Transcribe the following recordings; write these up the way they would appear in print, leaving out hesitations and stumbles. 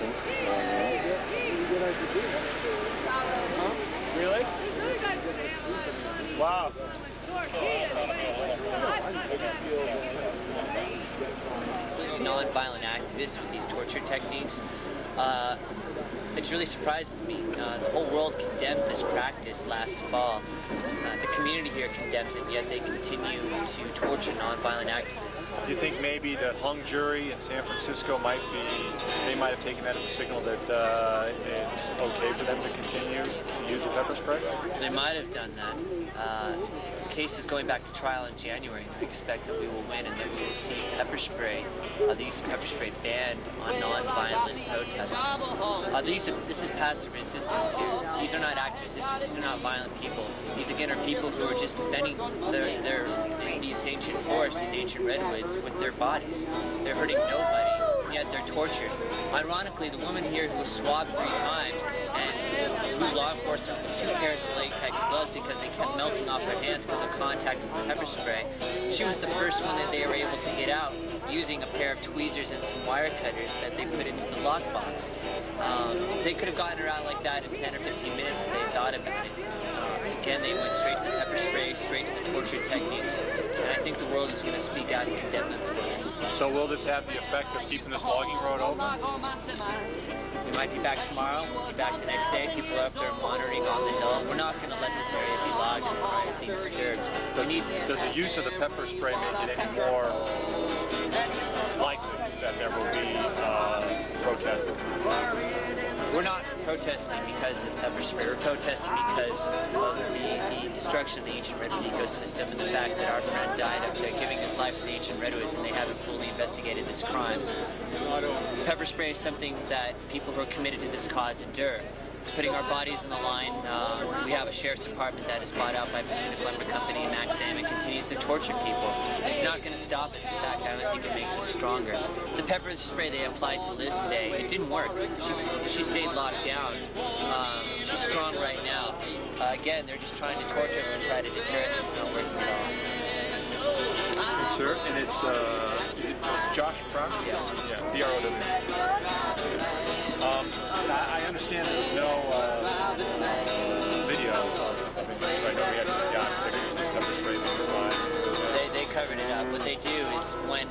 resistance. Huh? Really? Wow. Non-violent activists with these torture techniques. It really surprises me. The whole world condemned this practice last fall. The community here condemns it, yet they continue to torture non-violent activists. Do you think maybe the hung jury in San Francisco might have taken that as a signal that it's okay for them to continue to use the pepper spray? They might have done that. The case is going back to trial in January, and I expect that we will win and that we will see pepper spray, the use of pepper spray banned on non-violent protesters. This is passive resistance here. These are not active resistors. These are not violent people. These again are people who are just defending these ancient forests, these ancient redwoods with their bodies. They're hurting nobody, yet they're tortured. Ironically, the woman here who was swabbed 3 times and who law enforcement with 2 pairs of latex gloves because they kept melting off their hands because of contact with the pepper spray, she was the first one that they were able to get out using a pair of tweezers and some wire cutters that they put into the lockbox. They could have gotten her out like that in 10 or 15 minutes if they thought about it. Again, they went straight to the pepper spray, straight to the torture techniques, and I think the world is going to speak out and condemn them for this. So will this have the effect of keeping this logging road open? We might be back tomorrow, we'll be back the next day. People are up there monitoring on the hill. We're not going to let this area be logged or privacy disturbed. Does the use of the pepper spray make it any more likely that there will be protests? We're not protesting because of pepper spray. We're protesting because of the destruction of the ancient redwood ecosystem and the fact that our friend died up there giving his life for the ancient redwoods, and they haven't fully investigated this crime. Pepper spray is something that people who are committed to this cause endure. Putting our bodies on the line, we have a sheriff's department that is bought out by Pacific Lumber Company and Max Salmon continues to torture people. It's not going to stop us. In fact, I don't think it makes us stronger. The pepper spray they applied to Liz today, it didn't work. She stayed locked down. She's strong right now. Again, they're just trying to torture us to try to deter us. It's not working at all. Sir, and it's Josh Brown? Yeah, B-R-O-W. I understand there was no video of it. I know we had pictures of pepper spray being They covered it up. What they do is when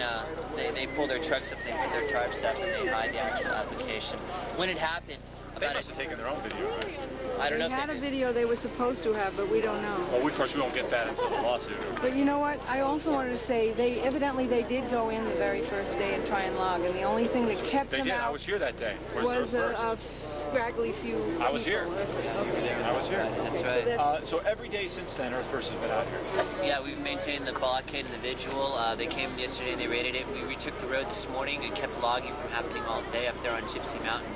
they pull their trucks up, they put their tarps up, and they hide the actual application. When it happened, they must have taken their own video, right? I don't know They if had they a video they were supposed to have, but we don't know. Well, of course, we won't get that until the lawsuit. But you know what? I also wanted to say, evidently they did go in the very first day and try and log, and the only thing that kept them out... I was here that day. Was a scraggly few people. I was here. Okay. I was here. That's right. So every day since then, Earth First has been out here. Yeah, we've maintained the blockade and the vigil. They came yesterday and they raided it. We retook the road this morning and kept logging from happening all day up there on Gypsy Mountain.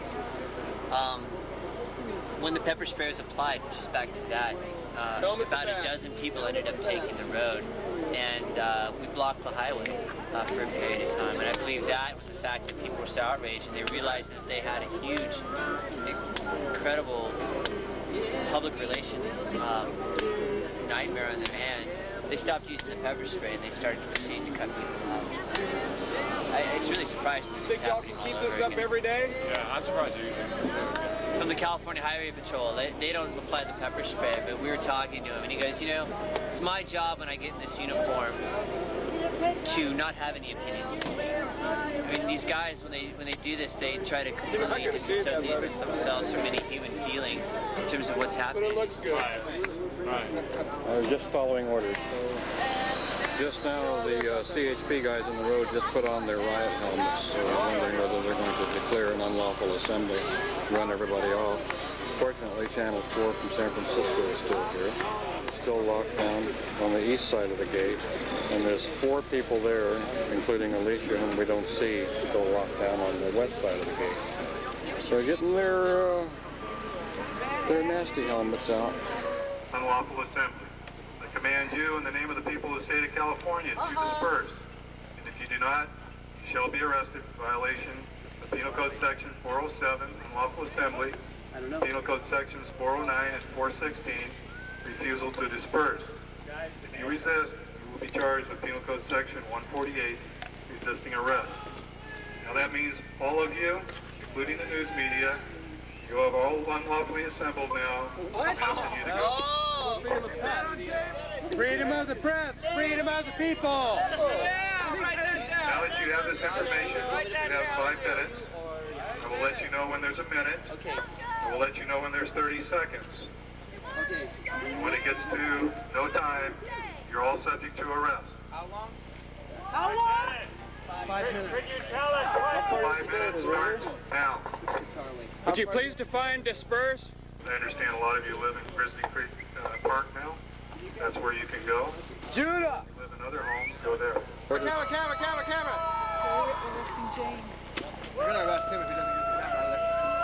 When the pepper spray was applied, just back to that, about a dozen people ended up taking the road, and we blocked the highway for a period of time. And I believe that with the fact that people were so outraged and they realized that they had a huge, incredible public relations nightmare on their hands, they stopped using the pepper spray and they started to proceed to cut people out. It's really surprising this is happening all over again. Keep this up every day? Yeah, I'm surprised they're using it. From the California Highway Patrol, they don't apply the pepper spray, but we were talking to him and he goes, you know, it's my job when I get in this uniform to not have any opinions. I mean, these guys, when they do this, they try to completely disassociate themselves from any human feelings in terms of what's happening. But it looks good. Right. I was just following orders. Just now, the CHP guys on the road just put on their riot helmets, so I'm wondering whether they're going to declare an unlawful assembly, run everybody off. Fortunately, Channel 4 from San Francisco is still here, still locked down on the east side of the gate, and there's 4 people there, including Alicia, whom we don't see, still locked down on the west side of the gate. So getting their nasty helmets out. Unlawful assembly. I command you in the name of the people of the state of California to disperse. And if you do not, you shall be arrested for violation of Penal Code Section 407, unlawful assembly, Penal Code Sections 409 and 416, refusal to disperse. If you resist, you will be charged with Penal Code Section 148, resisting arrest. Now that means all of you including the news media. You have all unlawfully assembled now. I'm asking you to go. Freedom of the press! Freedom of the people! Now that you have this information, you have 5 minutes. I will let you know when there's a minute. I will let you know when there's 30 seconds. When it gets to no time, you're all subject to arrest. How long? 5 minutes. 5 minutes starts now. Would you please define disperse? I understand a lot of you live in Grizzly Creek Park now. That's where you can go. Judah! If you live in other homes, go there. Camera! They're arresting Jane. We're gonna arrest him if he doesn't get the camera out of there.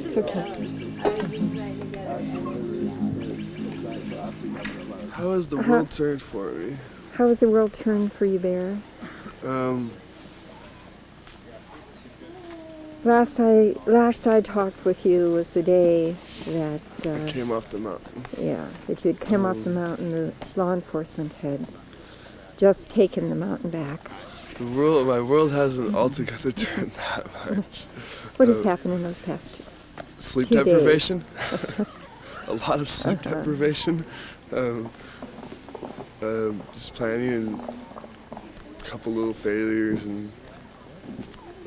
It's okay. How has the world turned for me? How has the world turned for you, Bear? Last I talked with you was the day that I came off the mountain. yeah, that you had come off the mountain. The law enforcement had just taken the mountain back. My world hasn't altogether turned that much. What has happened in those past Sleep 2 days? deprivation. A lot of sleep deprivation. Just planning and a couple little failures, and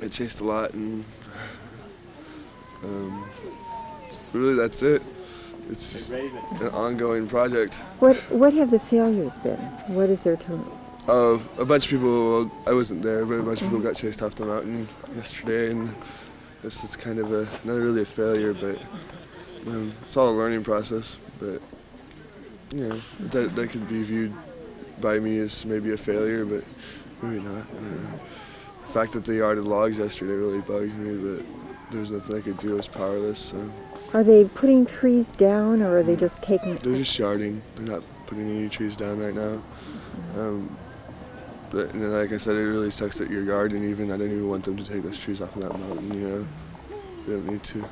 I chased a lot, and really that's it. It's just an ongoing project. What have the failures been? What is there to? A bunch of people, well, I wasn't there, but a bunch of people got chased off the mountain yesterday, and it's kind of not really a failure, but it's all a learning process. But you know, that could be viewed by me as maybe a failure, but maybe not. I don't know. The fact that they yarded logs yesterday really bugs me, but there's nothing I could do. I was powerless. So. Are they putting trees down, or are they just taking? They're just yarding. They're not putting any trees down right now. But like I said, it really sucks that you're yarding. Even I don't even want them to take those trees off of that mountain. You know, they don't need to.